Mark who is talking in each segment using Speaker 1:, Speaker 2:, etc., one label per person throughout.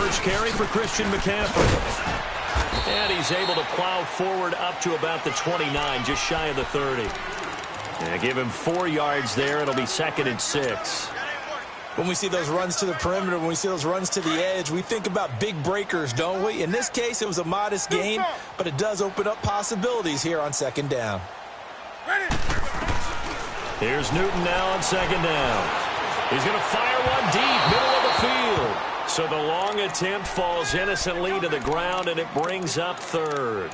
Speaker 1: first carry for Christian McCaffrey. And he's able to plow forward up to about the 29, just shy of the 30. And give him 4 yards there. It'll be 2nd and 6.
Speaker 2: When we see those runs to the perimeter, when we see those runs to the edge, we think about big breakers, don't we? In this case, it was a modest gain, but it does open up possibilities here on 2nd down.
Speaker 1: Here's Newton now on 2nd down. He's going to fire one deep, middle of the field. So the long attempt falls innocently to the ground, and it brings up 3rd.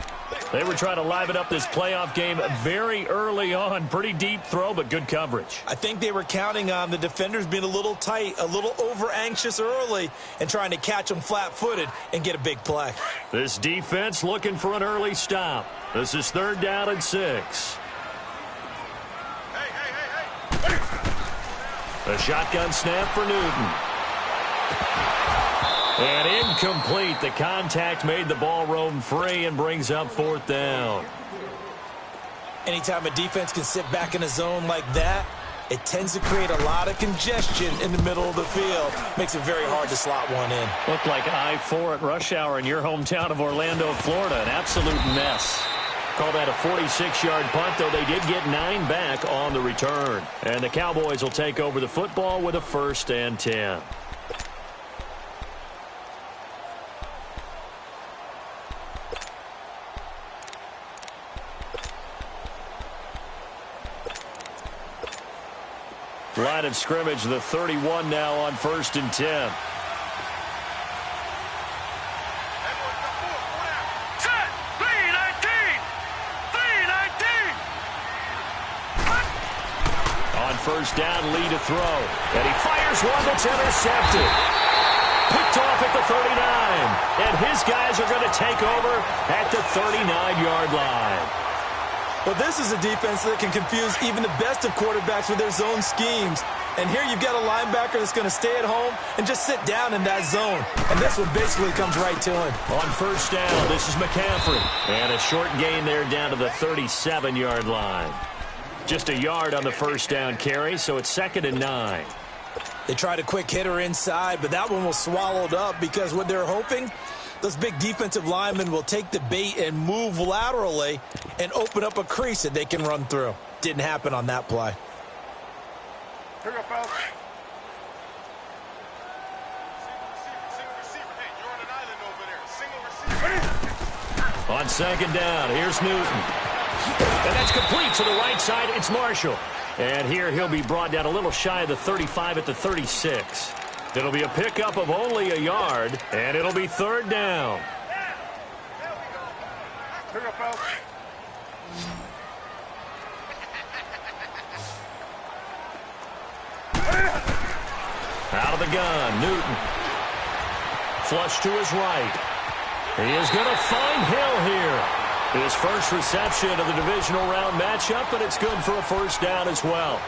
Speaker 1: They were trying to liven up this playoff game very early on. Pretty deep throw, but good coverage.
Speaker 2: I think they were counting on the defenders being a little tight, a little over-anxious early, and trying to catch them flat-footed and get a big play.
Speaker 1: This defense looking for an early stop. This is 3rd down and 6. A shotgun snap for Newton. And incomplete. The contact made the ball roam free and brings up 4th down.
Speaker 2: Anytime a defense can sit back in a zone like that, it tends to create a lot of congestion in the middle of the field. Makes it very hard to slot one in.
Speaker 1: Looked like I-4 at rush hour in your hometown of Orlando, Florida. An absolute mess. Call that a 46-yard punt, though they did get 9 back on the return. And the Cowboys will take over the football with a 1st and 10. Line of scrimmage, the 31 now on 1st and 10. On 1st down, Lee to throw. And he fires one that's intercepted. Picked off at the 39. And his guys are going to take over at the 39-yard line.
Speaker 2: Well, this is a defense that can confuse even the best of quarterbacks with their zone schemes. And here you've got a linebacker that's going to stay at home and just sit down in that zone. And this one basically comes right to him.
Speaker 1: On 1st down, this is McCaffrey. And a short gain there down to the 37-yard line. Just a yard on the 1st down carry, so it's 2nd and 9.
Speaker 2: They tried a quick hitter inside, but that one was swallowed up because what they're hoping, those big defensive linemen will take the bait and move laterally and open up a crease that they can run through. Didn't happen on that play.
Speaker 3: Pick up, fellas.
Speaker 1: On 2nd down, here's Newton. And that's complete to the right side. It's Marshall. And here he'll be brought down a little shy of the 35 at the 36. It'll be a pickup of only a yard, and it'll be 3rd down.
Speaker 3: Pick up, fellas.
Speaker 1: Out of the gun, Newton. Flush to his right. He is going to find Hill here. His first reception of the divisional round matchup, but it's good for a 1st down as well.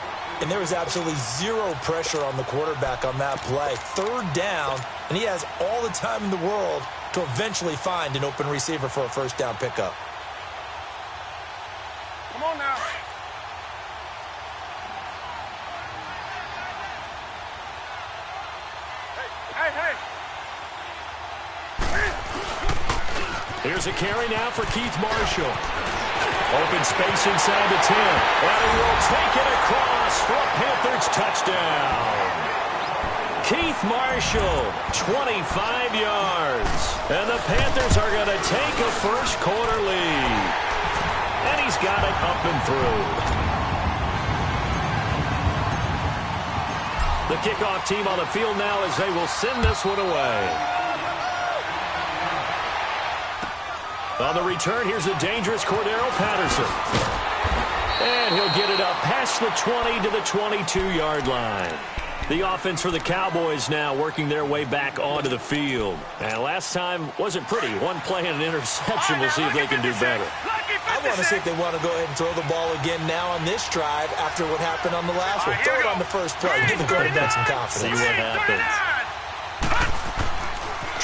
Speaker 2: And there was absolutely zero pressure on the quarterback on that play. 3rd down, and he has all the time in the world to eventually find an open receiver for a 1st down pickup.
Speaker 3: Come on now. Hey.
Speaker 1: Here's a carry now for Keith Marshall. Open space inside the 10. And he will take it across for a Panthers touchdown. Keith Marshall, 25 yards. And the Panthers are going to take a first-quarter lead. And he's got it up and through. The kickoff team on the field now as they will send this one away. On the return, here's a dangerous Cordero Patterson. And he'll get it up past the 20 to the 22-yard line. The offense for the Cowboys now working their way back onto the field. And last time wasn't pretty. One play and an interception. We'll see if they can do better.
Speaker 2: I want to see if they want to go ahead and throw the ball again now on this drive after what happened on the last one. Throw it on the first play. Give the quarterback some confidence.
Speaker 1: See what happens.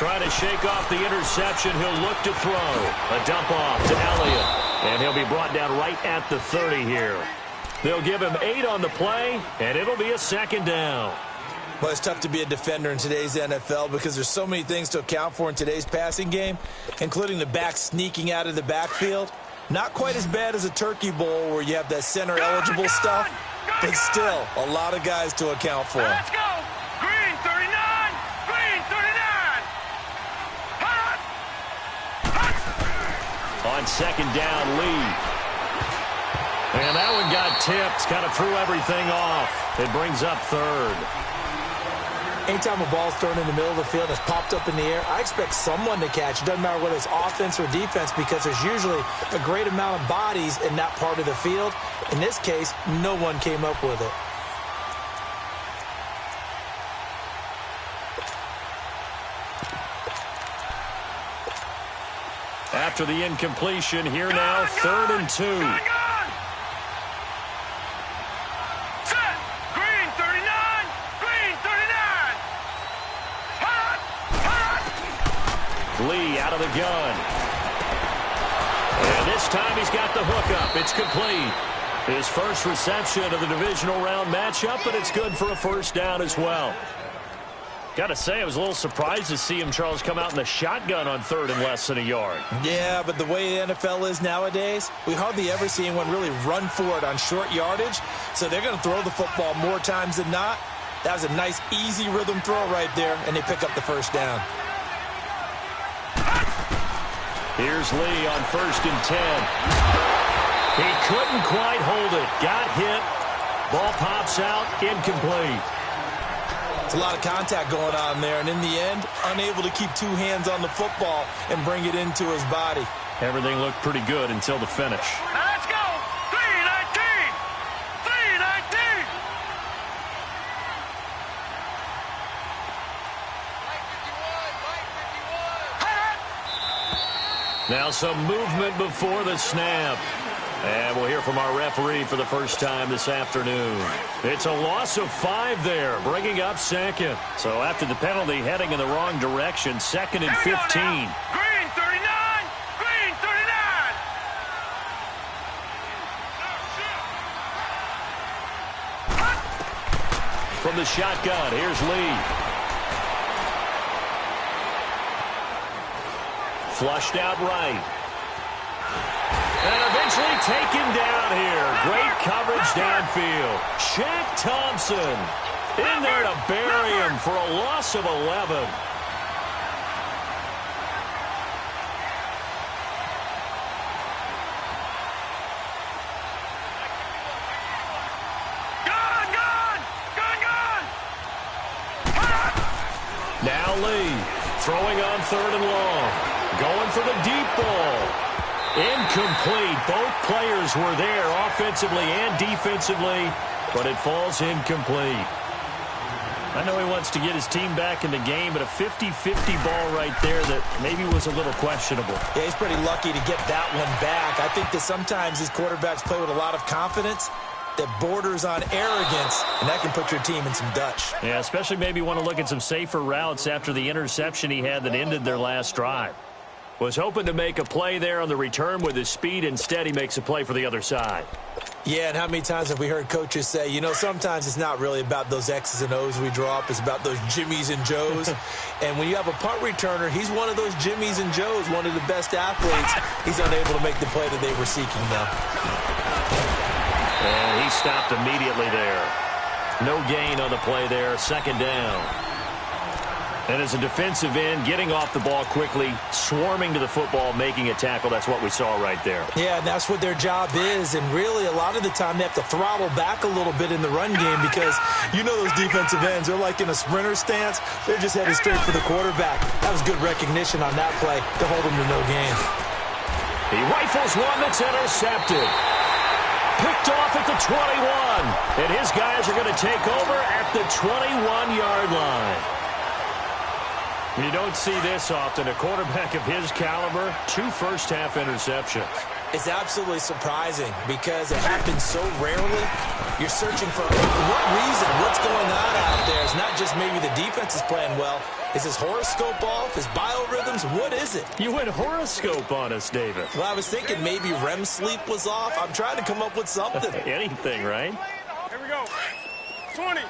Speaker 1: Trying to shake off the interception. He'll look to throw. A dump off to Elliott. And he'll be brought down right at the 30 here. They'll give him 8 on the play, and it'll be a 2nd down.
Speaker 2: Well, it's tough to be a defender in today's NFL because there's so many things to account for in today's passing game, including the back sneaking out of the backfield. Not quite as bad as a turkey bowl where you have that center-eligible stuff, but still a lot of guys to account for.
Speaker 3: Let's go. Green 39. Green 39. Hot. Hot.
Speaker 1: On second down, Lee. And that one got tipped. Kind of threw everything off. It brings up third.
Speaker 2: Anytime a ball's thrown in the middle of the field and it's popped up in the air, I expect someone to catch. It doesn't matter whether it's offense or defense because there's usually a great amount of bodies in that part of the field. In this case, no one came up with it.
Speaker 1: After the incompletion, here now, 3rd and 2. Lee out of the gun. And this time he's got the hook up. It's complete. His first reception of the divisional round matchup, but it's good for a first down as well. Got to say, I was a little surprised to see him, Charles, come out in the shotgun on 3rd and less than a yard.
Speaker 2: Yeah, but the way the NFL is nowadays, we hardly ever see anyone really run for it on short yardage. So they're going to throw the football more times than not. That was a nice, easy rhythm throw right there, and they pick up the first down.
Speaker 1: Here's Lee on 1st and 10. He couldn't quite hold it. Got hit. Ball pops out. Incomplete.
Speaker 2: It's a lot of contact going on there, and in the end, unable to keep two hands on the football and bring it into his body.
Speaker 1: Everything looked pretty good until the finish.
Speaker 3: Now let's go. 319. 319.
Speaker 1: Now some movement before the snap. And we'll hear from our referee for the first time this afternoon. It's a loss of 5 there, bringing up 2nd. So after the penalty, heading in the wrong direction, 2nd and 15.
Speaker 3: Green 39. Green 39.
Speaker 1: From the shotgun, here's Lee. Flushed out right. And eventually taken down here. Great coverage downfield. Shaq Thompson in there to bury him for a loss of 11. Now Lee throwing on 3rd and long. Going for the deep ball. Incomplete. Both players were there offensively and defensively, but it falls incomplete. I know he wants to get his team back in the game, but a 50-50 ball right there that maybe was a little questionable.
Speaker 2: Yeah, he's pretty lucky to get that one back. I think that sometimes these quarterbacks play with a lot of confidence that borders on arrogance, and that can put your team in some Dutch.
Speaker 1: Yeah, especially maybe want to look at some safer routes after the interception he had that ended their last drive. Was hoping to make a play there on the return with his speed. Instead, he makes a play for the other side.
Speaker 2: Yeah, and how many times have we heard coaches say, you know, sometimes it's not really about those X's and O's we draw up. It's about those Jimmies and Joes. And when you have a punt returner, he's one of those Jimmies and Joes, one of the best athletes. He's unable to make the play that they were seeking, though.
Speaker 1: And he stopped immediately there. No gain on the play there. 2nd down. And as a defensive end, getting off the ball quickly, swarming to the football, making a tackle. That's what we saw right there.
Speaker 2: Yeah, and that's what their job is. And really, a lot of the time, they have to throttle back a little bit in the run game because you know those defensive ends, they're like in a sprinter stance. They're just headed straight for the quarterback. That was good recognition on that play to hold them to no gain.
Speaker 1: He rifles one that's intercepted. Picked off at the 21. And his guys are going to take over at the 21-yard line. You don't see this often. A quarterback of his caliber, 2 first-half interceptions.
Speaker 2: It's absolutely surprising because it happens so rarely. You're searching for what reason, what's going on out there. It's not just maybe the defense is playing well. Is his horoscope off? His biorhythms? What is it?
Speaker 1: You went horoscope on us, David.
Speaker 2: Well, I was thinking maybe REM sleep was off. I'm trying to come up with something.
Speaker 1: Anything, right?
Speaker 3: Here we go. 20.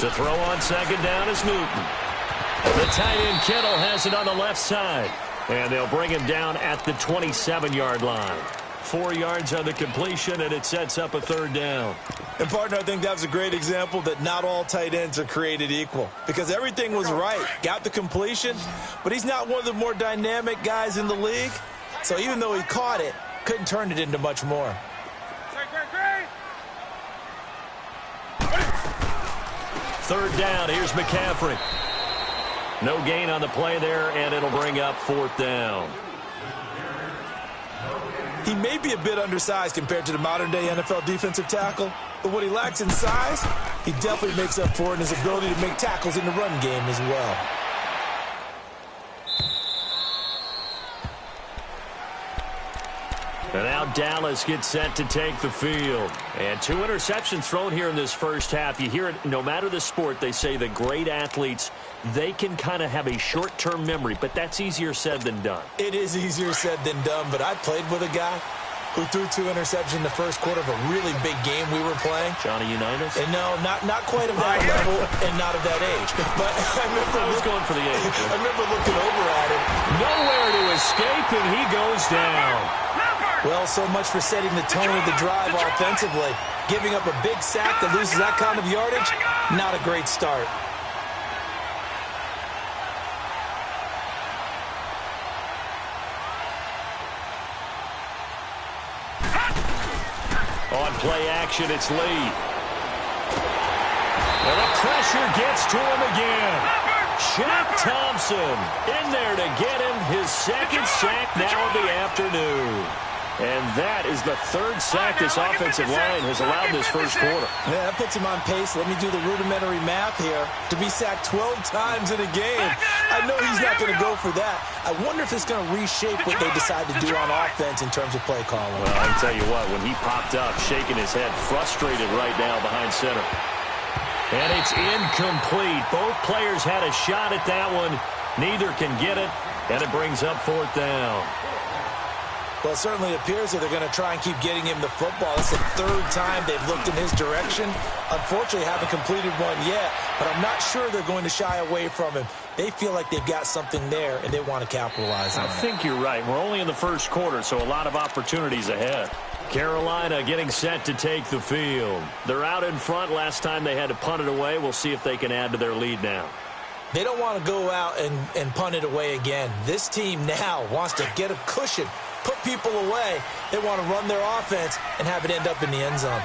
Speaker 1: To throw on second down is Newton. The tight end Kittle has it on the left side. And they'll bring him down at the 27-yard line. 4 yards on the completion, and it sets up a third down.
Speaker 2: And, partner, I think that was a great example that not all tight ends are created equal. Because everything was right. Got the completion, but he's not one of the more dynamic guys in the league. So even though he caught it, couldn't turn it into much more.
Speaker 1: Third down, here's McCaffrey. No gain on the play there, and it'll bring up fourth down.
Speaker 2: He may be a bit undersized compared to the modern-day NFL defensive tackle, but what he lacks in size, he definitely makes up for it in his ability to make tackles in the run game as well.
Speaker 1: And now Dallas gets set to take the field. And 2 interceptions thrown here in this first half. You hear it, no matter the sport, they say the great athletes, they can kind of have a short-term memory, but that's easier said than done.
Speaker 2: It is easier said than done, but I played with a guy who threw 2 interceptions in the first quarter of a really big game we were playing.
Speaker 1: Johnny Unitas?
Speaker 2: And no, not quite of that level and not of that age. But I
Speaker 1: was going for the age.
Speaker 2: I remember looking over at him.
Speaker 1: Nowhere to escape, and he goes down.
Speaker 2: Well, so much for setting the tone of the drive offensively. Giving up a big sack that loses that kind of yardage, not a great start.
Speaker 1: On play action, it's Lee. And the pressure gets to him again. Shaq Thompson in there to get him his second sack now of the afternoon. And that is the third sack this offensive line has allowed this first quarter.
Speaker 2: Yeah, that puts him on pace. Let me do the rudimentary math here. To be sacked 12 times in a game. I know he's not going to go for that. I wonder if it's going to reshape what they decide to do on offense in terms of play calling.
Speaker 1: Well, I can tell you what, when he popped up, shaking his head, frustrated right now behind center. And it's incomplete. Both players had a shot at that one. Neither can get it, and it brings up fourth down.
Speaker 2: Well, it certainly appears that they're going to try and keep getting him the football. It's the third time they've looked in his direction. Unfortunately, haven't completed one yet, but I'm not sure they're going to shy away from him. They feel like they've got something there, and they want to capitalize on it.
Speaker 1: I think you're right. We're only in the first quarter, so a lot of opportunities ahead. Carolina getting set to take the field. They're out in front. Last time they had to punt it away. We'll see if they can add to their lead now.
Speaker 2: They don't want to go out and punt it away again. This team now wants to get a cushion, put people away. They want to run their offense and have it end up in the end zone.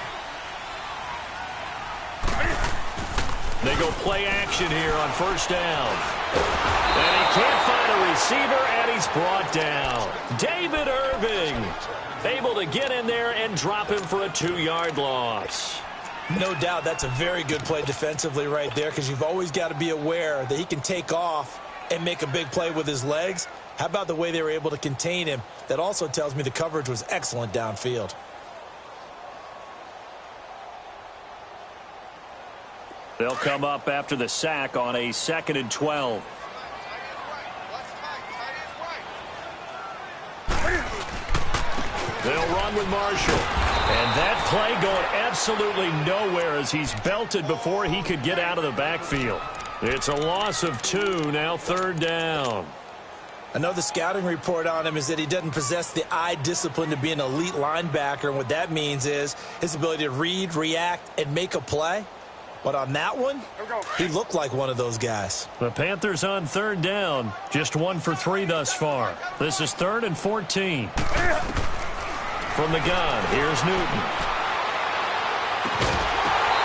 Speaker 1: They go play action here on first down. And he can't find a receiver, and he's brought down. David Irving able to get in there and drop him for a 2-yard loss.
Speaker 2: No doubt that's a very good play defensively right there, because you've always got to be aware that he can take off and make a big play with his legs. How about the way they were able to contain him? That also tells me the coverage was excellent downfield.
Speaker 1: They'll come up after the sack on a 2nd and 12. They'll run with Marshall. And that play going absolutely nowhere as he's belted before he could get out of the backfield. It's a loss of 2, now third down.
Speaker 2: I know the scouting report on him is that he doesn't possess the eye discipline to be an elite linebacker. And what that means is his ability to read, react, and make a play. But on that one, he looked like one of those guys.
Speaker 1: The Panthers on third down. Just 1 for 3 thus far. This is 3rd and 14. From the gun, here's Newton.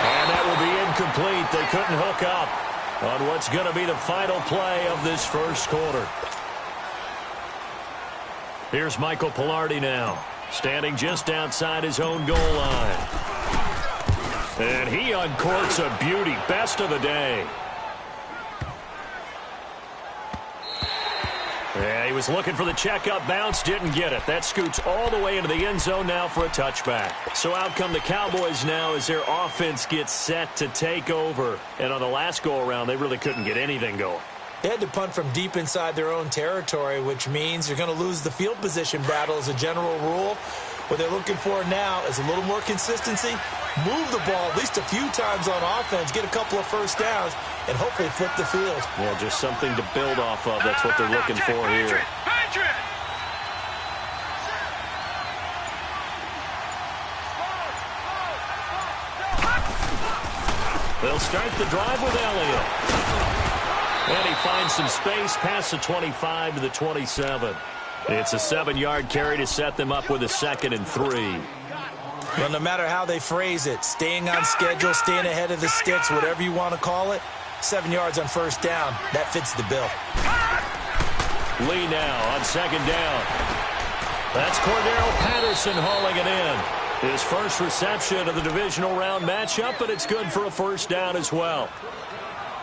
Speaker 1: And that will be incomplete. They couldn't hook up on what's going to be the final play of this first quarter. Here's Michael Pilardi now, standing just outside his own goal line. And he uncorks a beauty, best of the day. Yeah, he was looking for the checkup bounce, didn't get it. That scoots all the way into the end zone now for a touchback. So out come the Cowboys now as their offense gets set to take over. And on the last go-around, they really couldn't get anything going.
Speaker 2: They had to punt from deep inside their own territory, which means you're going to lose the field position battle as a general rule. What they're looking for now is a little more consistency, move the ball at least a few times on offense, get a couple of first downs, and hopefully flip the field.
Speaker 1: Yeah, just something to build off of. That's what they're looking for here. They'll start the drive with Elliott. And he finds some space past the 25 to the 27. It's a 7-yard carry to set them up with a 2nd and 3.
Speaker 2: Well, no matter how they phrase it, staying on schedule, staying ahead of the sticks, whatever you want to call it, 7 yards on first down, that fits the bill.
Speaker 1: Lee now on 2nd down. That's Cordero Patterson hauling it in. His first reception of the divisional round matchup, but it's good for a first down as well.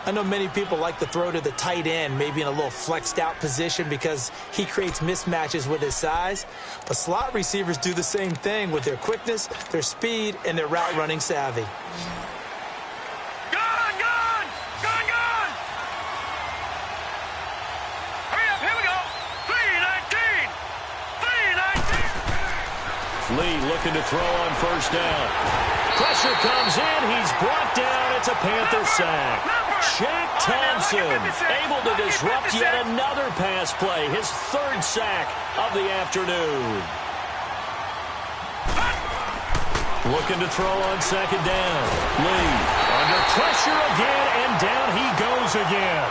Speaker 2: I know many people like to throw to the tight end, maybe in a little flexed out position because he creates mismatches with his size. But slot receivers do the same thing with their quickness, their speed, and their route running savvy.
Speaker 3: Gone! Gone! Hurry up, here we go. 3-19.
Speaker 1: Lee looking to throw on first down. Pressure comes in. He's brought down. It's a Panther sack. Shaq Thompson able to disrupt yet another pass play. His 3rd sack of the afternoon. Looking to throw on 2nd down. Lee under pressure again, and down he goes again.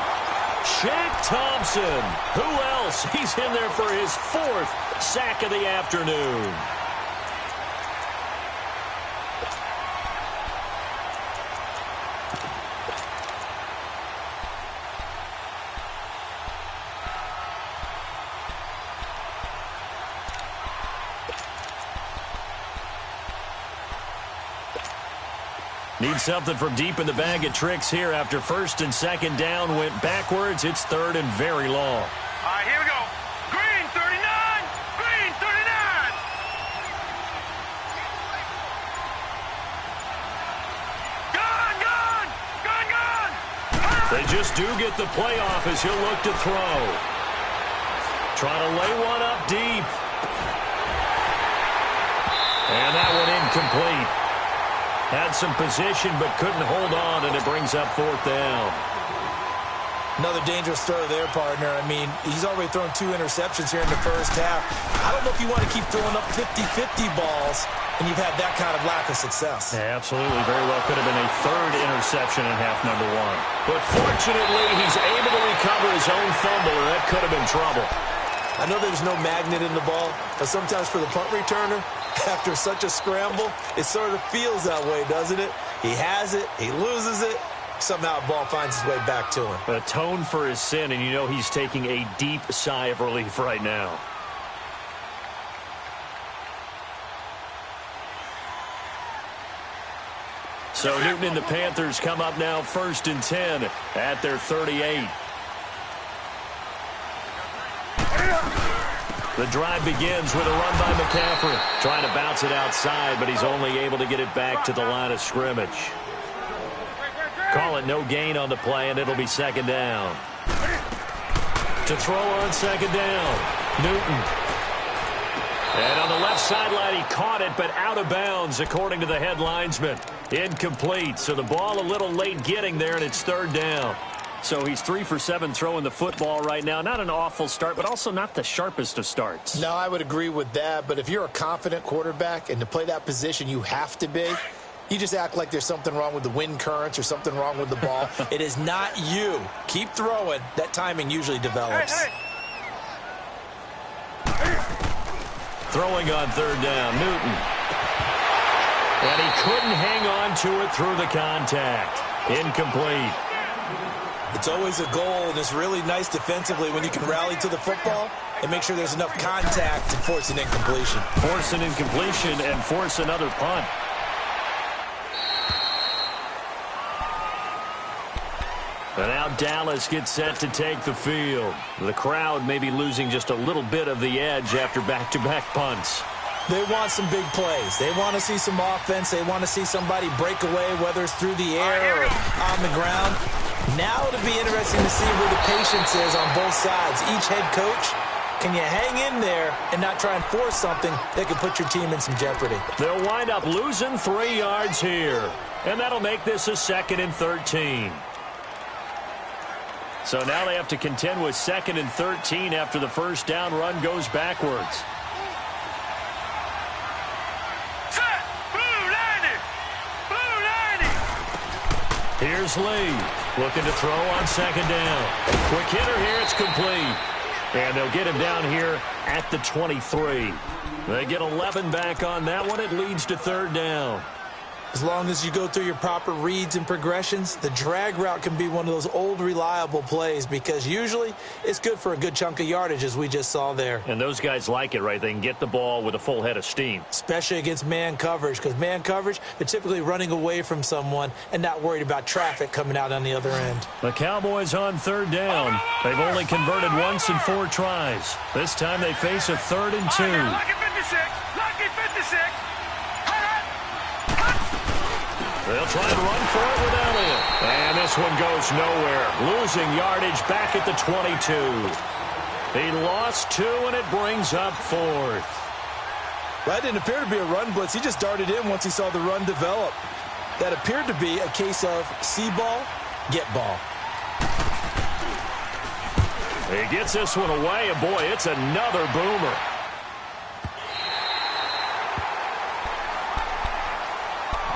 Speaker 1: Shaq Thompson. Who else? He's in there for his 4th sack of the afternoon. Need something from deep in the bag of tricks here after 1st and 2nd down went backwards. It's 3rd and very long.
Speaker 3: All right, here we go. Green 39. Green 39. Gone.
Speaker 1: They just do get the play off as he'll look to throw. Trying to lay one up deep. And that one incomplete. Had some position but couldn't hold on, and it brings up 4th down.
Speaker 2: Another dangerous throw there, partner. I mean, he's already thrown 2 interceptions here in the first half. I don't know if you want to keep throwing up 50-50 balls, and you've had that kind of lack of success.
Speaker 1: Yeah, absolutely. Very well could have been a 3rd interception in half number 1. But fortunately, he's able to recover his own fumble, or that could have been trouble.
Speaker 2: I know there's no magnet in the ball, but sometimes for the punt returner, after such a scramble, it sort of feels that way, doesn't it? He has it, he loses it, somehow the ball finds its way back to him.
Speaker 1: Atone for his sin, and you know he's taking a deep sigh of relief right now. So Newton and the Panthers come up now 1st and 10 at their 38. The drive begins with a run by McCaffrey. Trying to bounce it outside, but he's only able to get it back to the line of scrimmage. Call it no gain on the play, and it'll be 2nd down. To throw on 2nd down, Newton. And on the left sideline, he caught it, but out of bounds, according to the head linesman. Incomplete, so the ball a little late getting there, and it's 3rd down. So he's 3 for 7 throwing the football right now. Not an awful start, but also not the sharpest of starts.
Speaker 2: No, I would agree with that. But if you're a confident quarterback and to play that position you have to be, you just act like there's something wrong with the wind currents or something wrong with the ball. It is not you. Keep throwing. That timing usually develops.
Speaker 1: Throwing on 3rd down, Newton. And he couldn't hang on to it through the contact. Incomplete.
Speaker 2: It's always a goal, and it's really nice defensively when you can rally to the football and make sure there's enough contact to force an incompletion.
Speaker 1: Force an incompletion and force another punt. And now Dallas gets set to take the field. The crowd may be losing just a little bit of the edge after back-to-back punts.
Speaker 2: They want some big plays. They want to see some offense. They want to see somebody break away, whether it's through the air or on the ground. Now it'll be interesting to see where the patience is on both sides. Each head coach Can you hang in there and not try and force something that could put your team in some jeopardy?
Speaker 1: They'll wind up losing 3 yards here. And that'll make this a 2nd and 13. So now they have to contend with 2nd and 13 after the first down run goes backwards.
Speaker 3: Set! Blue 90! Blue 90!
Speaker 1: Here's Lee looking to throw on 2nd down. Quick hitter here, it's complete. And they'll get him down here at the 23. They get 11 back on that one. It leads to 3rd down.
Speaker 2: As long as you go through your proper reads and progressions, the drag route can be one of those old reliable plays because usually it's good for a good chunk of yardage, as we just saw there.
Speaker 1: And those guys like it, right? They can get the ball with a full head of steam.
Speaker 2: Especially against man coverage, because man coverage, they're typically running away from someone and not worried about traffic coming out on the other end.
Speaker 1: The Cowboys on 3rd down. They've only converted once in 4 tries. This time they face a 3rd and 2.
Speaker 3: Lucky 56! Lucky 56!
Speaker 1: They'll try and run for it with Elliott. And this one goes nowhere. Losing yardage back at the 22. He lost 2, and it brings up 4th.
Speaker 2: That didn't appear to be a run blitz. He just darted in once he saw the run develop. That appeared to be a case of see ball, get ball.
Speaker 1: He gets this one away, and boy, it's another boomer.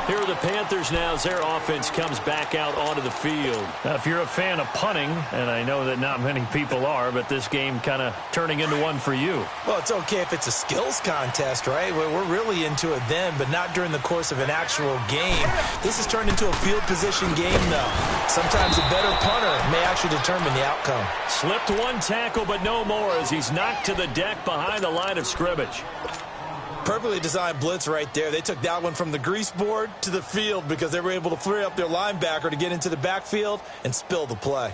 Speaker 1: Here are the Panthers now as their offense comes back out onto the field. Now, if you're a fan of punting, and I know that not many people are, but this game kind of turning into one for you.
Speaker 2: Well, it's okay if it's a skills contest, right? We're really into it then, but not during the course of an actual game. This has turned into a field position game, though. Sometimes a better punter may actually determine the outcome.
Speaker 1: Slipped one tackle, but no more as he's knocked to the deck behind the line of scrimmage.
Speaker 2: Perfectly designed blitz right there. They took that one from the grease board to the field because they were able to free up their linebacker to get into the backfield and spill the play.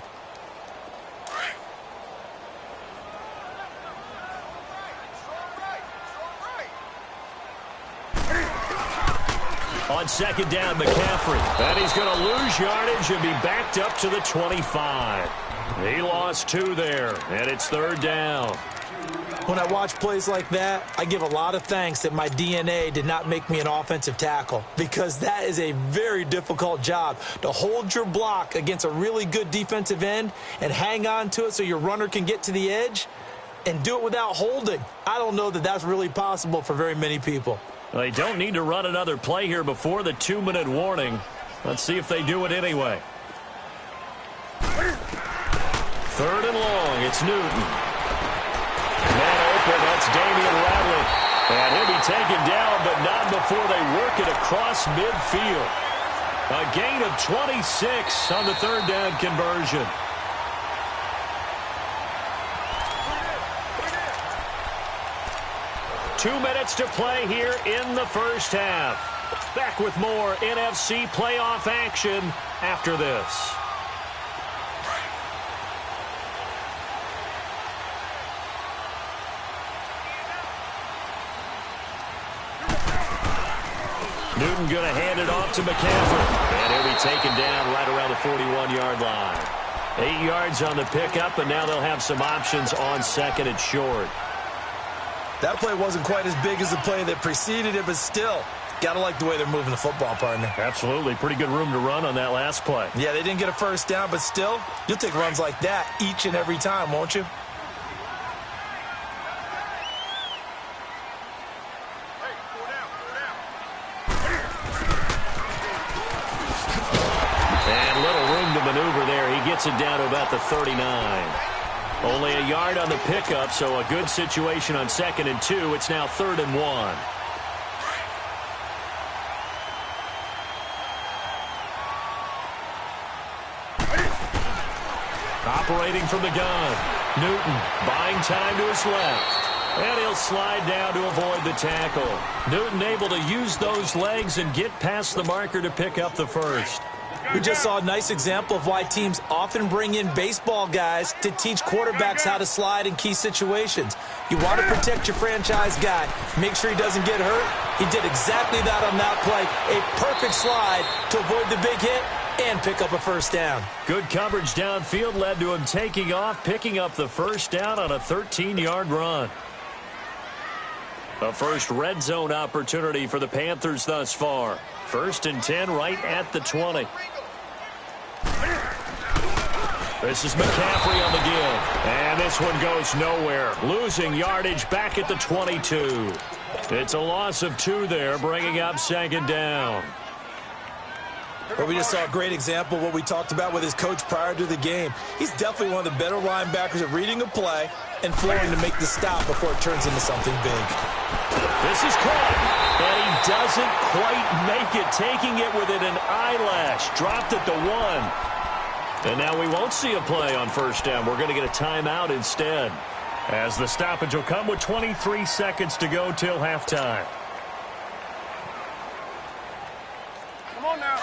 Speaker 1: On 2nd down, McCaffrey. And he's going to lose yardage and be backed up to the 25. He lost 2 there, and it's 3rd down.
Speaker 2: When I watch plays like that, I give a lot of thanks that my DNA did not make me an offensive tackle because that is a very difficult job to hold your block against a really good defensive end and hang on to it so your runner can get to the edge and do it without holding. I don't know that that's really possible for very many people.
Speaker 1: They don't need to run another play here before the 2-minute warning. Let's see if they do it anyway. 3rd and long, it's Newton. Man open, that's Damian Rattler. And he'll be taken down, but not before they work it across midfield. A gain of 26 on the 3rd down conversion. Two minutes to play here in the first half. Back with more NFC playoff action after this. Newton going to hand it off to McCaffrey. And he'll be taken down right around the 41-yard line. 8 yards on the pickup, and now they'll have some options on 2nd and short.
Speaker 2: That play wasn't quite as big as the play that preceded it, but still, got to like the way they're moving the football, partner.
Speaker 1: Absolutely. Pretty good room to run on that last play.
Speaker 2: Yeah, they didn't get a first down, but still, you'll take runs like that each and every time, won't you?
Speaker 1: Maneuver there. He gets it down to about the 39. Only a yard on the pickup, so a good situation on 2nd and 2. It's now 3rd and 1. Operating from the gun. Newton buying time to his left. And he'll slide down to avoid the tackle. Newton able to use those legs and get past the marker to pick up the first.
Speaker 2: We just saw a nice example of why teams often bring in baseball guys to teach quarterbacks how to slide in key situations. You want to protect your franchise guy. Make sure he doesn't get hurt. He did exactly that on that play. A perfect slide to avoid the big hit and pick up a first down.
Speaker 1: Good coverage downfield led to him taking off, picking up the first down on a 13-yard run. A first red zone opportunity for the Panthers thus far. 1st and 10 right at the 20. This is McCaffrey on the give. And this one goes nowhere. Losing yardage back at the 22. It's a loss of 2 there, bringing up 2nd down.
Speaker 2: Well, we just saw a great example of what we talked about with his coach prior to the game. He's definitely one of the better linebackers at reading a play and flowing to make the stop before it turns into something big.
Speaker 1: This is caught, and he doesn't quite make it, taking it within an eyelash. Dropped at the 1. And now we won't see a play on 1st down. We're going to get a timeout instead, as the stoppage will come with 23 seconds to go till halftime.
Speaker 3: Come on now.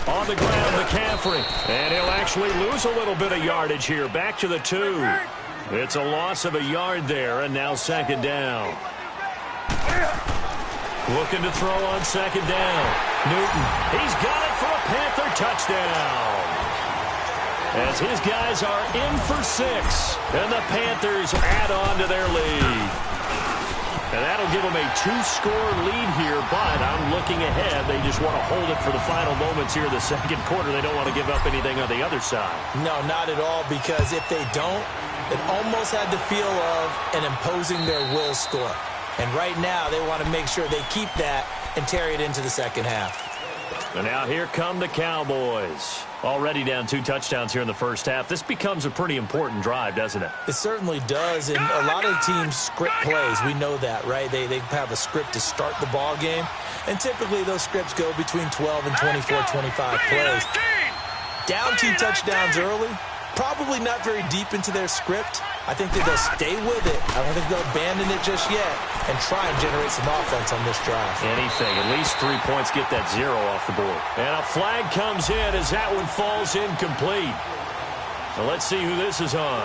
Speaker 1: On the ground, McCaffrey. And he'll actually lose a little bit of yardage here. Back to the 2. It's a loss of a yard there, and now 2nd down. Looking to throw on 2nd down. Newton, he's got it for a Panther touchdown. As his guys are in for 6, and the Panthers add on to their lead. And that'll give them a 2-score lead here, but I'm looking ahead. They just want to hold it for the final moments here in the 2nd quarter. They don't want to give up anything on the other side.
Speaker 2: No, not at all, because if they don't, it almost had the feel of an imposing their will score. And right now, they want to make sure they keep that and carry it into the 2nd half.
Speaker 1: And now here come the Cowboys. Already down 2 touchdowns here in the 1st half. This becomes a pretty important drive, doesn't it?
Speaker 2: It certainly does, and a lot of teams script plays. We know that, right? They have a script to start the ball game, and typically those scripts go between 12 and 24, 25 plays. Down 2 touchdowns early, probably not very deep into their script. I think that they'll stay with it. I don't think they'll abandon it just yet and try and generate some offense on this drive.
Speaker 1: Anything. At least 3 points, get that 0 off the board. And a flag comes in as that one falls incomplete. Now let's see who this is on.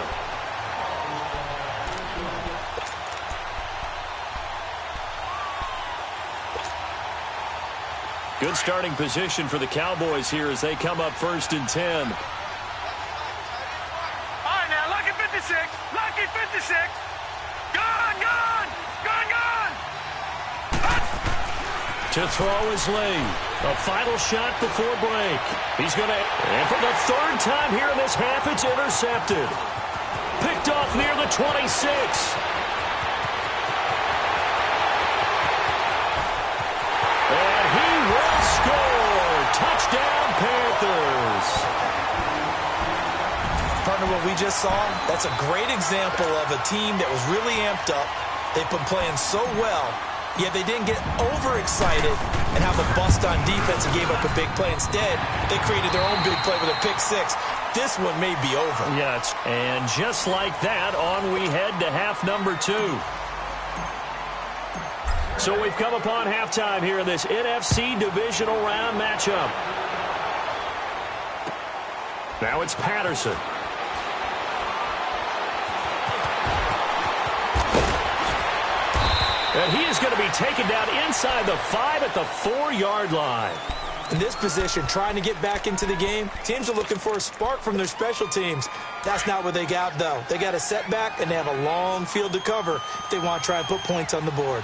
Speaker 1: Good starting position for the Cowboys here as they come up 1st and 10.
Speaker 3: Lucky 56. Gone.
Speaker 1: To throw is Lee. A final shot before break. He's going to, and for the 3rd time here in this half, it's intercepted. Picked off near the 26. And he will score. Touchdown, Panthers.
Speaker 2: Partner, what we just saw, that's a great example of a team that was really amped up. They've been playing so well, yet they didn't get overexcited and have a bust on defense and gave up a big play. Instead, they created their own big play with a pick 6. This one may be over.
Speaker 1: Yeah, and just like that, on we head to half number 2. So we've come upon halftime here in this NFC divisional round matchup. Now it's Patterson. And he is going to be taken down inside the 5 at the 4-yard line.
Speaker 2: In this position, trying to get back into the game, teams are looking for a spark from their special teams. That's not what they got, though. They got a setback, and they have a long field to cover if they want to try and put points on the board.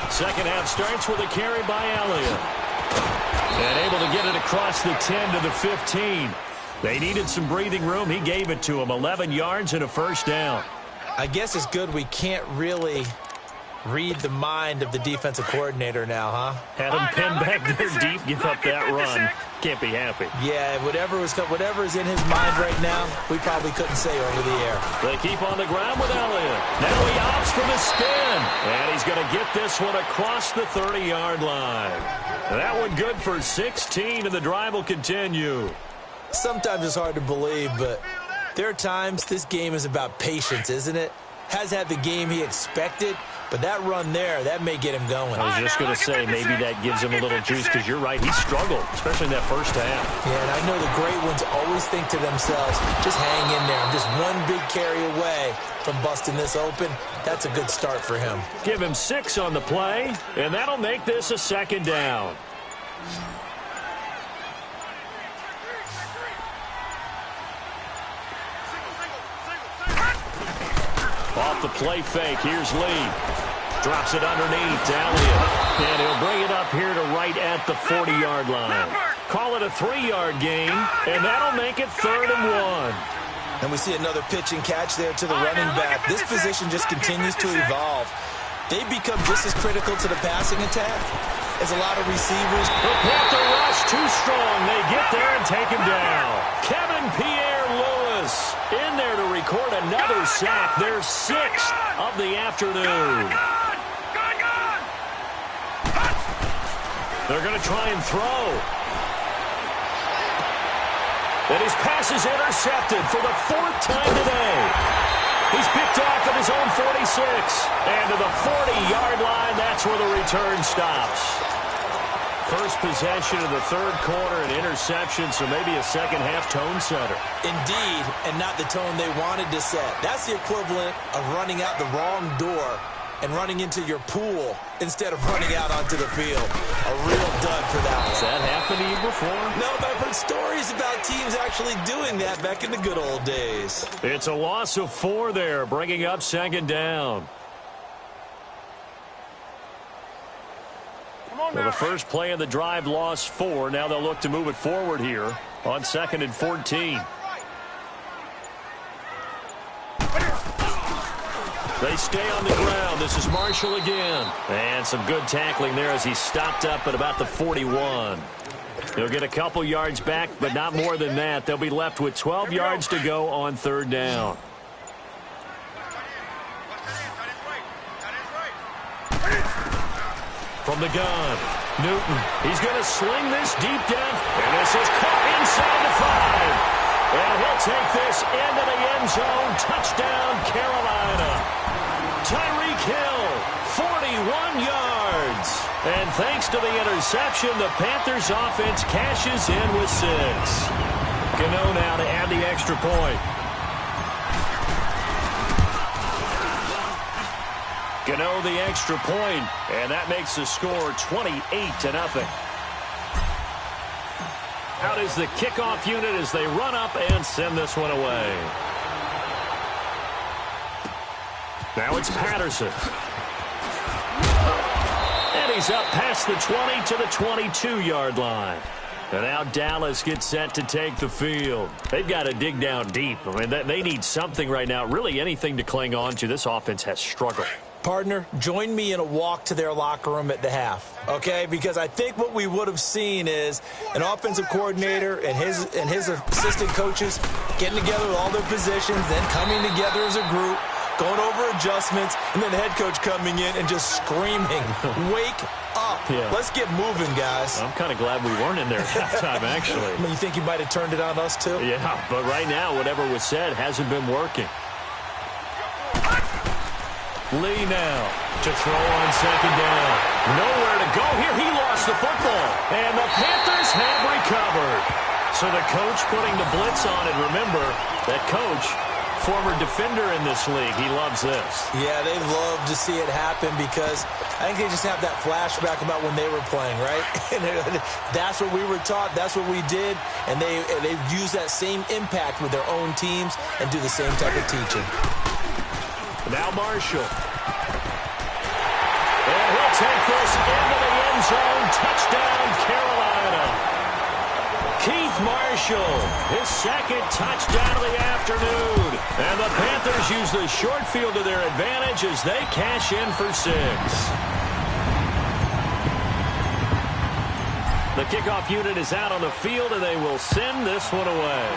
Speaker 1: 2nd half starts with a carry by Elliott. And able to get it across the 10 to the 15. They needed some breathing room. He gave it to him. 11 yards and a 1st down.
Speaker 2: I guess it's good we can't really read the mind of the defensive coordinator now, huh?
Speaker 1: Had him pinned back there deep, give up that run. Can't be happy.
Speaker 2: Yeah, whatever is in his mind right now, we probably couldn't say over the air.
Speaker 1: They keep on the ground with Elliott. Now he opts for the spin. And he's going to get this one across the 30-yard line. That one good for 16, and the drive will continue.
Speaker 2: Sometimes it's hard to believe, but there are times this game is about patience, isn't it? Has had the game he expected, But that run there, that may get him going.
Speaker 1: I was just going to say, maybe that gives him a little juice, because you're right, he struggled, especially in that first half.
Speaker 2: Yeah, and I know the great ones always think to themselves, just hang in there. I'm just one big carry away from busting this open. That's a good start for him.
Speaker 1: Give him 6 on the play, and that'll make this a second down. Off the play fake, here's Lee. Drops it underneath to Elliott. And he'll bring it up here to right at the 40-yard line. Call it a 3-yard gain, and that'll make it 3rd and 1.
Speaker 2: And we see another pitch and catch there to the running back. This position just continues to evolve. They become just as critical to the passing attack as a lot of receivers.
Speaker 1: The Panther rush too strong. They get there and take him down. Kevin Pierre-Louis in there to record another sack. Their 6th of the afternoon. They're going to try and throw. And his pass is intercepted for the 4th time today. He's picked off at his own 46. And to the 40-yard line, that's where the return stops. First possession of the 3rd quarter, an interception, so maybe a second-half tone setter.
Speaker 2: Indeed, and not the tone they wanted to set. That's the equivalent of running out the wrong door and running into your pool instead of running out onto the field. A real dud for that one.
Speaker 1: Has that happened to you before?
Speaker 2: No, but I've heard stories about teams actually doing that back in the good old days.
Speaker 1: It's a loss of 4 there, bringing up 2nd down. Well, the first play of the drive lost 4. Now they'll look to move it forward here on 2nd and 14. They stay on the ground. This is Marshall again. And some good tackling there as he stopped up at about the 41. He'll get a couple yards back, but not more than that. They'll be left with 12 yards to go on 3rd down. From the gun, Newton. He's going to sling this deep down. And this is caught inside the 5. And he'll take this into the end zone. Touchdown, Carolina. Tyreek Hill, 41 yards. And thanks to the interception, the Panthers offense cashes in with 6. Gano now to add the extra point. Gano the extra point, and that makes the score 28-0. Out is the kickoff unit as they run up and send this one away. Now it's Patterson. And he's up past the 20 to the 22-yard line. And now Dallas gets set to take the field. They've got to dig down deep. I mean, they need something right now, really anything to cling on to. This offense has struggled.
Speaker 2: Partner, join me in a walk to their locker room at the half, okay? Because I think what we would have seen is an offensive coordinator and his assistant coaches getting together with all their positions, then coming together as a group, going over adjustments, and then the head coach coming in and just screaming, wake up. Yeah. Let's get moving, guys.
Speaker 1: I'm kind of glad we weren't in there at halftime, actually.
Speaker 2: I mean, you think you might have turned it on us, too?
Speaker 1: Yeah, but right now, whatever was said hasn't been working. Lee now to throw on 2nd down. Nowhere to go here. He lost the football. And the Panthers have recovered. So the coach putting the blitz on it. Remember, that coach, former defender in this league. He loves this. Yeah,
Speaker 2: they love to see it happen because I think they just have that flashback about when they were playing, right? And that's what we were taught. That's what we did. And they use that same impact with their own teams and do the same type of teaching.
Speaker 1: Now Marshall. And he'll take this into the end zone. Touchdown, Carolina. Keith Marshall, his 2nd touchdown of the afternoon. And the Panthers use the short field to their advantage as they cash in for 6. The kickoff unit is out on the field, and they will send this one away.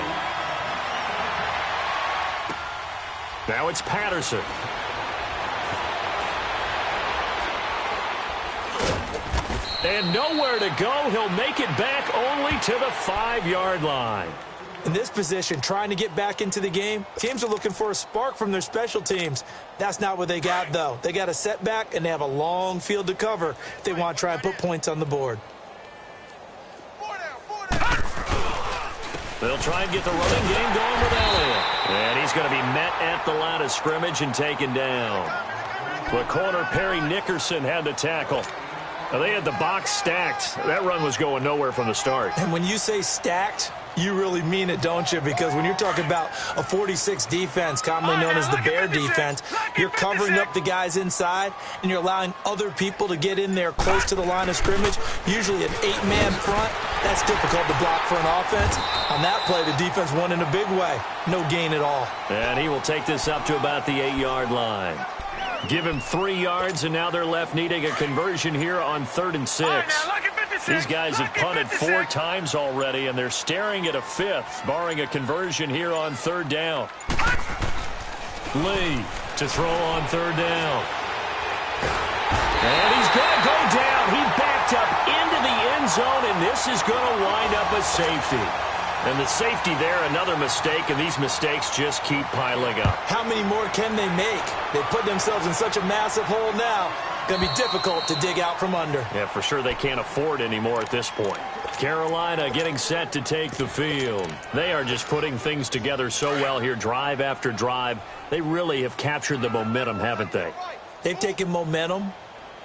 Speaker 1: Now it's Patterson. And nowhere to go. He'll make it back only to the 5-yard line.
Speaker 2: In this position, trying to get back into the game, teams are looking for a spark from their special teams. That's not what they got, though. They got a setback, and they have a long field to cover if they want to try and put points on the board.
Speaker 1: They'll try and get the running game going with Elliott. And he's going to be met at the line of scrimmage and taken down. The corner, Perry Nickerson, had the tackle. Now, they had the box stacked. That run was going nowhere from the start.
Speaker 2: And when you say stacked, you really mean it, don't you? Because when you're talking about a 46 defense, commonly known as the Bear defense, you're covering up the guys inside, and you're allowing other people to get in there close to the line of scrimmage, usually an 8-man front. That's difficult to block for an offense. On that play, the defense won in a big way. No gain at all.
Speaker 1: And he will take this up to about the 8-yard line. Give him 3 yards, and now they're left needing a conversion here on 3rd and 6. These guys have punted 4 times already, and they're staring at a 5th, barring a conversion here on 3rd down. Lee to throw on 3rd down. And he's going to go down. He backed up into the end zone, and this is going to wind up a safety. And the safety there, another mistake, and these mistakes just keep piling up.
Speaker 2: How many more can they make? They put themselves in such a massive hole now. Going to be difficult to dig out from under.
Speaker 1: Yeah, for sure they can't afford anymore at this point. Carolina getting set to take the field. They are just putting things together so well here, drive after drive. They really have captured the momentum, haven't they?
Speaker 2: They've taken momentum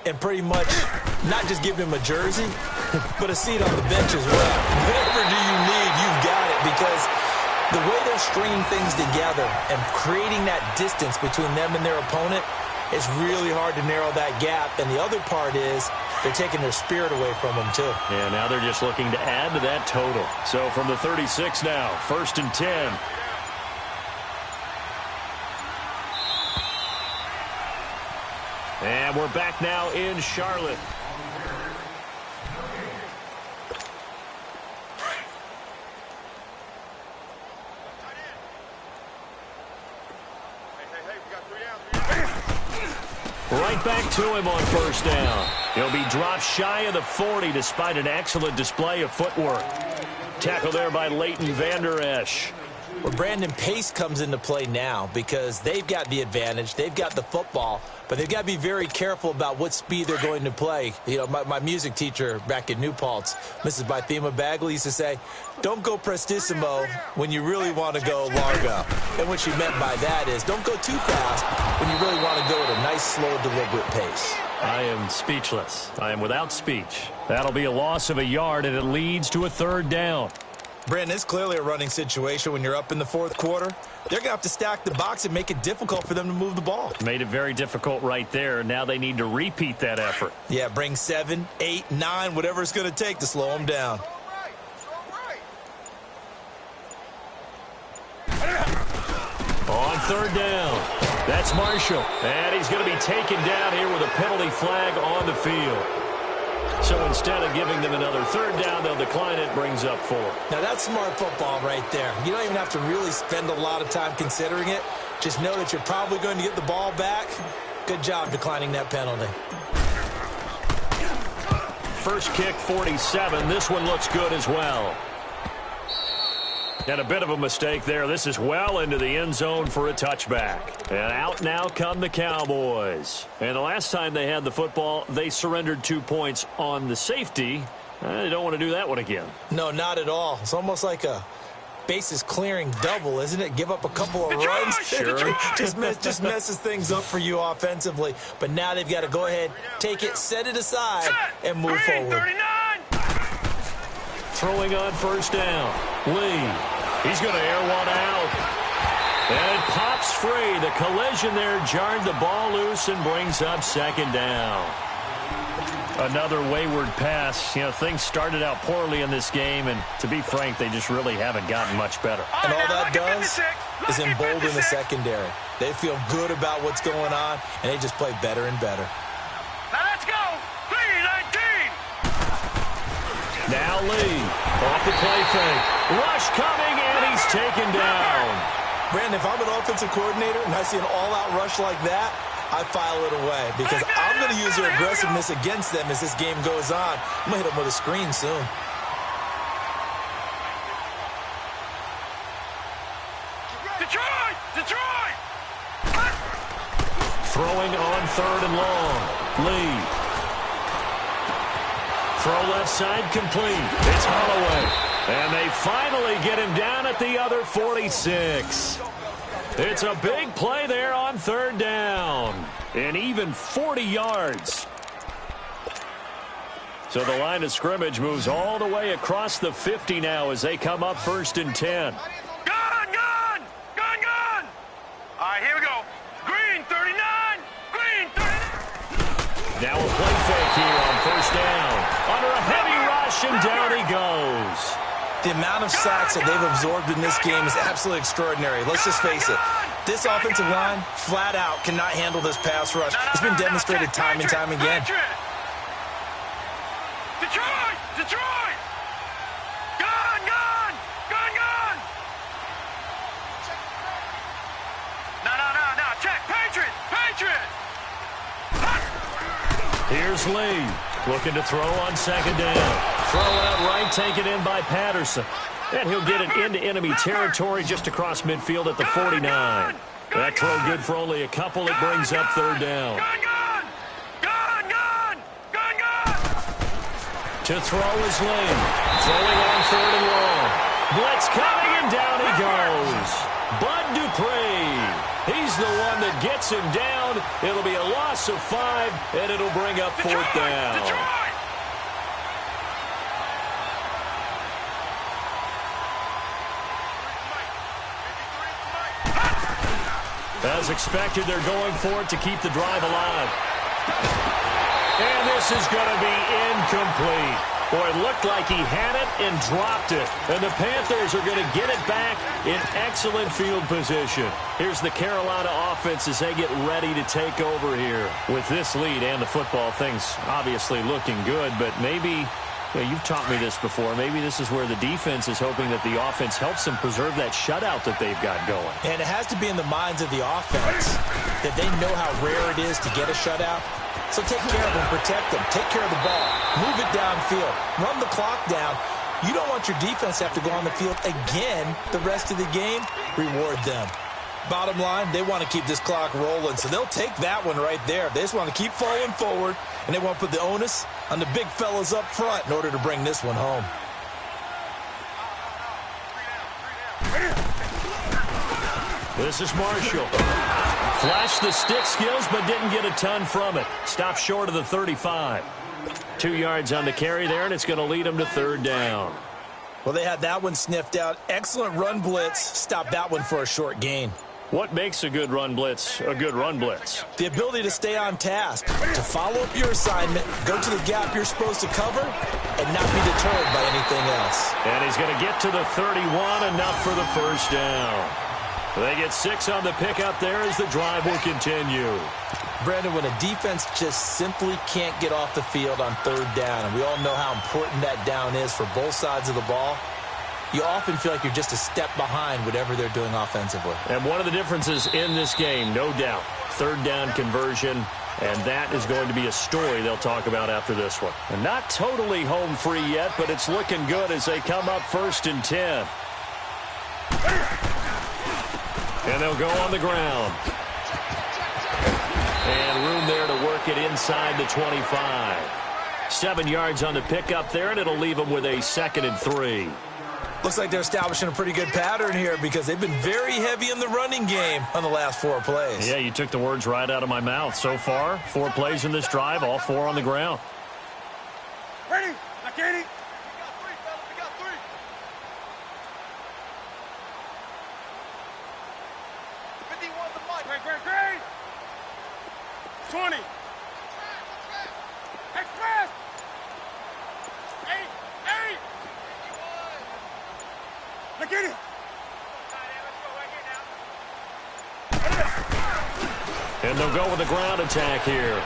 Speaker 2: and pretty much not just given him a jersey, but a seat on the bench as well. Whatever do you need, you've got it, because the way they're stringing things together and creating that distance between them and their opponent, it's really hard to narrow that gap. And the other part is they're taking their spirit away from them, too.
Speaker 1: Yeah, now they're just looking to add to that total. So from the 36 now, 1st and 10. And we're back now in Charlotte. Right back to him on 1st down. He'll be dropped shy of the 40 despite an excellent display of footwork. Tackle there by Leighton Vander Esch.
Speaker 2: Well, Brandon, pace comes into play now because they've got the advantage. They've got the football, but they've got to be very careful about what speed they're going to play. You know, my music teacher back in New Paltz, Mrs. Bythema Bagley, used to say, don't go prestissimo when you really want to go largo. And what she meant by that is don't go too fast when you really want to go at a nice, slow, deliberate pace.
Speaker 1: I am speechless. I am without speech. That'll be a loss of a yard, and it leads to a 3rd down.
Speaker 2: Brandon, it's clearly a running situation when you're up in the 4th quarter. They're going to have to stack the box and make it difficult for them to move the ball.
Speaker 1: Made it very difficult right there. Now they need to repeat that effort.
Speaker 2: Yeah, bring 7, 8, 9, whatever it's going to take to slow them down.
Speaker 1: On 3rd down, that's Marshall. And he's going to be taken down here with a penalty flag on the field. So instead of giving them another 3rd down, they'll decline it, brings up 4.
Speaker 2: Now, that's smart football right there. You don't even have to really spend a lot of time considering it. Just know that you're probably going to get the ball back. Good job declining that penalty.
Speaker 1: First kick, 47. This one looks good as well. And a bit of a mistake there. This is well into the end zone for a touchback. And out now come the Cowboys. And the last time they had the football, they surrendered 2 points on the safety. They don't want to do that one again.
Speaker 2: No, not at all. It's almost like a bases clearing double, isn't it? Give up a couple of runs.
Speaker 1: Sure.
Speaker 2: just messes things up for you offensively. But now they've got to go ahead, take it, set it aside, and move forward.
Speaker 3: 39.
Speaker 1: Throwing on 1st down. Lee. He's going to air one out. And it pops free. The collision there jarred the ball loose and brings up 2nd down. Another wayward pass. You know, things started out poorly in this game, and to be frank, they just really haven't gotten much better.
Speaker 2: And all that does is embolden the secondary. They feel good about what's going on, and they just play better and better.
Speaker 3: Now let's go. 3-19.
Speaker 1: Now Lee. Off the play fake. Rush coming, and he's taken down.
Speaker 2: Brandon, if I'm an offensive coordinator and I see an all-out rush like that, I file it away because I'm going to use their aggressiveness against them as this game goes on. I'm going to hit them with a screen soon.
Speaker 3: Detroit! Detroit!
Speaker 1: Throwing on 3rd and long. Lee. Throw left side complete. It's Holloway. And they finally get him down at the other 46. It's a big play there on 3rd down. And even 40 yards. So the line of scrimmage moves all the way across the 50 now as they come up 1st and 10.
Speaker 3: Gun! Gun! Gun! Gun! All right, here we go. Green 39! Green 39!
Speaker 1: Now a play fake here on 1st down. Under a heavy rush, and down he goes.
Speaker 2: The amount of sacks that they've absorbed in this game is absolutely extraordinary. Let's just face it. This offensive line, flat out, cannot handle this pass rush. It's been demonstrated time and time again.
Speaker 3: Detroit! Detroit! Gun! Gun! Gun! Gun! No. Check. Patriot! Patriot!
Speaker 1: Here's Lee. Looking to throw on 2nd down. Throw out right, taken in by Patterson. And he'll get it into enemy territory just across midfield at the 49. That throw good for only a couple. It brings up 3rd down. To throw is Lee. Throwing on 3rd and long. Blitz coming, and down he goes. Bud Dupree. He's the one that gets him down. It'll be a loss of 5, and it'll bring up 4th down. As expected, they're going for it to keep the drive alive. And this is going to be incomplete. Boy, it looked like he had it and dropped it. And the Panthers are going to get it back in excellent field position. Here's the Carolina offense as they get ready to take over here. With this lead and the football, things obviously looking good, but maybe, you've taught me this before, maybe this is where the defense is hoping that the offense helps them preserve that shutout that they've got going.
Speaker 2: And it has to be in the minds of the offense that they know how rare it is to get a shutout. So take care of them, protect them, take care of the ball, move it downfield, run the clock down. You don't want your defense to have to go on the field again the rest of the game. Reward them. Bottom line, they want to keep this clock rolling, so they'll take that one right there. They just want to keep falling forward, and they want to put the onus on the big fellas up front in order to bring this one home.
Speaker 1: This is Marshall. Flashed the stick skills, but didn't get a ton from it. Stopped short of the 35. 2 yards on the carry there, and it's going to lead them to 3rd down.
Speaker 2: Well, they had that one sniffed out. Excellent run blitz. Stopped that one for a short gain.
Speaker 1: What makes a good run blitz a good run blitz?
Speaker 2: The ability to stay on task, to follow up your assignment, go to the gap you're supposed to cover, and not be deterred by anything else.
Speaker 1: And he's going to get to the 31, enough for the 1st down. They get 6 on the pickup there as the drive will continue.
Speaker 2: Brandon, when a defense just simply can't get off the field on 3rd down, and we all know how important that down is for both sides of the ball, you often feel like you're just a step behind whatever they're doing offensively.
Speaker 1: And one of the differences in this game, no doubt, 3rd down conversion, and that is going to be a story they'll talk about after this one. And not totally home free yet, but it's looking good as they come up 1st and 10. And they'll go on the ground. And room there to work it inside the 25. 7 yards on the pickup there, and it'll leave them with a 2nd and 3.
Speaker 2: Looks like they're establishing a pretty good pattern here because they've been very heavy in the running game on the last 4 plays.
Speaker 1: Yeah, you took the words right out of my mouth. So far, 4 plays in this drive, all 4 on the ground.
Speaker 3: Ready? Now, Katie. We got 3. 51 the mic. Great. 20. Express. 8. Now, get it.
Speaker 1: And they'll go with the ground attack here.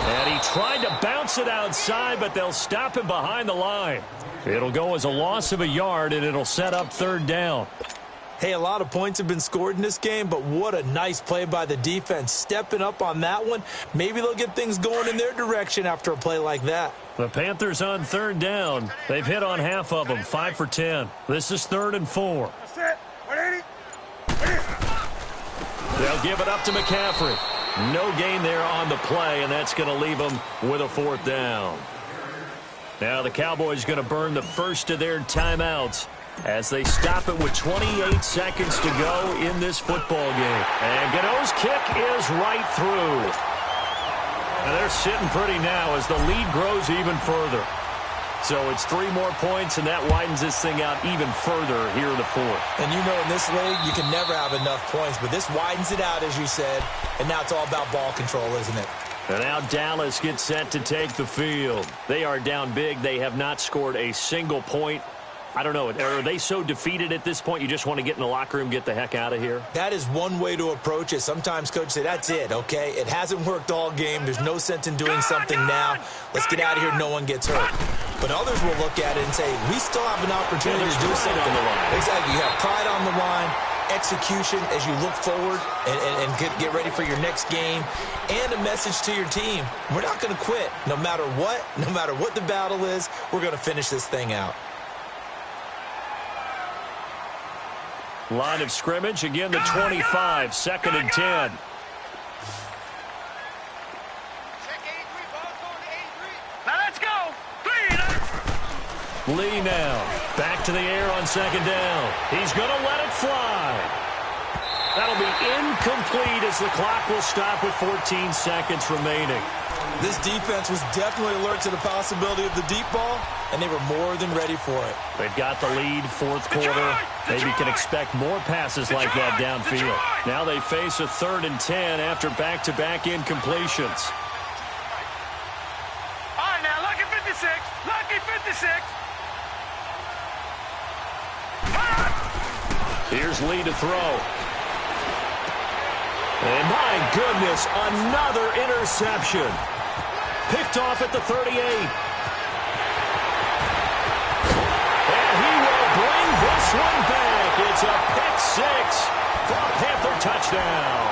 Speaker 1: And he tried to bounce it outside, but they'll stop him behind the line. It'll go as a loss of a yard, and it'll set up 3rd down.
Speaker 2: Hey, a lot of points have been scored in this game, but what a nice play by the defense. Stepping up on that one. Maybe they'll get things going in their direction after a play like that.
Speaker 1: The Panthers on 3rd down. They've hit on half of them, 5 for 10. This is 3rd and 4.
Speaker 3: That's it. 180.
Speaker 1: They'll give it up to McCaffrey. No gain there on the play, and that's going to leave them with a 4th down. Now the Cowboys going to burn the first of their timeouts as they stop it with 28 seconds to go in this football game. And Gano's kick is right through. And they're sitting pretty now as the lead grows even further. So it's 3 more points, and that widens this thing out even further here in the 4th.
Speaker 2: And you know in this league, you can never have enough points, but this widens it out, as you said, and now it's all about ball control, isn't it?
Speaker 1: And now Dallas gets set to take the field. They are down big. They have not scored a single point. I don't know. Are they so defeated at this point you just want to get in the locker room, get the heck out of here?
Speaker 2: That is one way to approach it. Sometimes coaches say, that's it, okay? It hasn't worked all game. There's no sense in doing something now. Let's get out of here. No one gets hurt. But others will look at it and say, we still have an opportunity to do something.
Speaker 1: On the line.
Speaker 2: Exactly. You have pride on the line, execution as you look forward and get ready for your next game, and a message to your team. We're not going to quit. No matter what the battle is, we're going to finish this thing out.
Speaker 1: Line of scrimmage, again the 25, 2nd and 10.
Speaker 3: Now let's go. 3.
Speaker 1: Lee now, back to the air on 2nd down. He's going to let it fly. That'll be incomplete as the clock will stop with 14 seconds remaining.
Speaker 2: This defense was definitely alert to the possibility of the deep ball, and they were more than ready for it.
Speaker 1: They've got the lead, 4th quarter. Maybe can expect more passes like that downfield. Now they face a 3rd and 10 after back-to-back incompletions.
Speaker 3: All right, now, lucky 56. Lucky 56.
Speaker 1: Here's Lee to throw. And my goodness, another interception. Picked off at the 38. And he will bring this one back. It's a pick 6 for a Panther touchdown.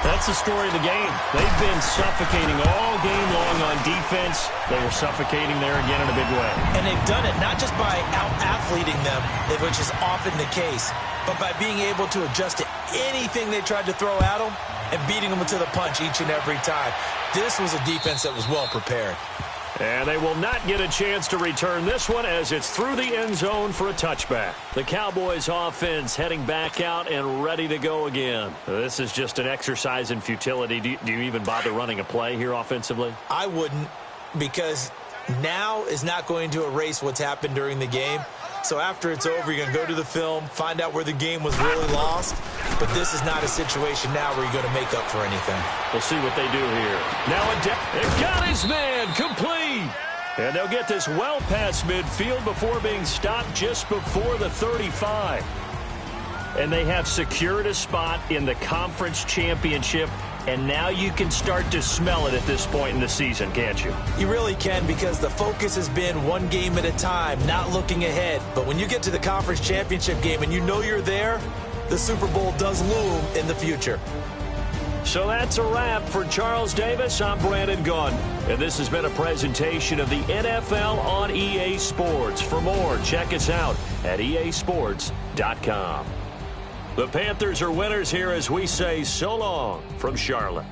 Speaker 1: That's the story of the game. They've been suffocating all game long on defense. They were suffocating there again in a big way.
Speaker 2: And they've done it not just by out-athleting them, which is often the case, but by being able to adjust to anything they tried to throw at them and beating them to the punch each and every time. This was a defense that was well prepared.
Speaker 1: And they will not get a chance to return this one as it's through the end zone for a touchback. The Cowboys offense heading back out and ready to go again. This is just an exercise in futility. Do you even bother running a play here offensively?
Speaker 2: I wouldn't, because now is not going to erase what's happened during the game. So after it's over, you're going to go to the film, find out where the game was really lost. But this is not a situation now where you're going to make up for anything.
Speaker 1: We'll see what they do here. Now they've got his man complete. And they'll get this well past midfield before being stopped just before the 35. And they have secured a spot in the conference championship. And now you can start to smell it at this point in the season, can't you?
Speaker 2: You really can, because the focus has been one game at a time, not looking ahead. But when you get to the conference championship game and you know you're there, the Super Bowl does loom in the future.
Speaker 1: So that's a wrap for Charles Davis. I'm Brandon Gunn. And this has been a presentation of the NFL on EA Sports. For more, check us out at easports.com. The Panthers are winners here as we say so long from Charlotte.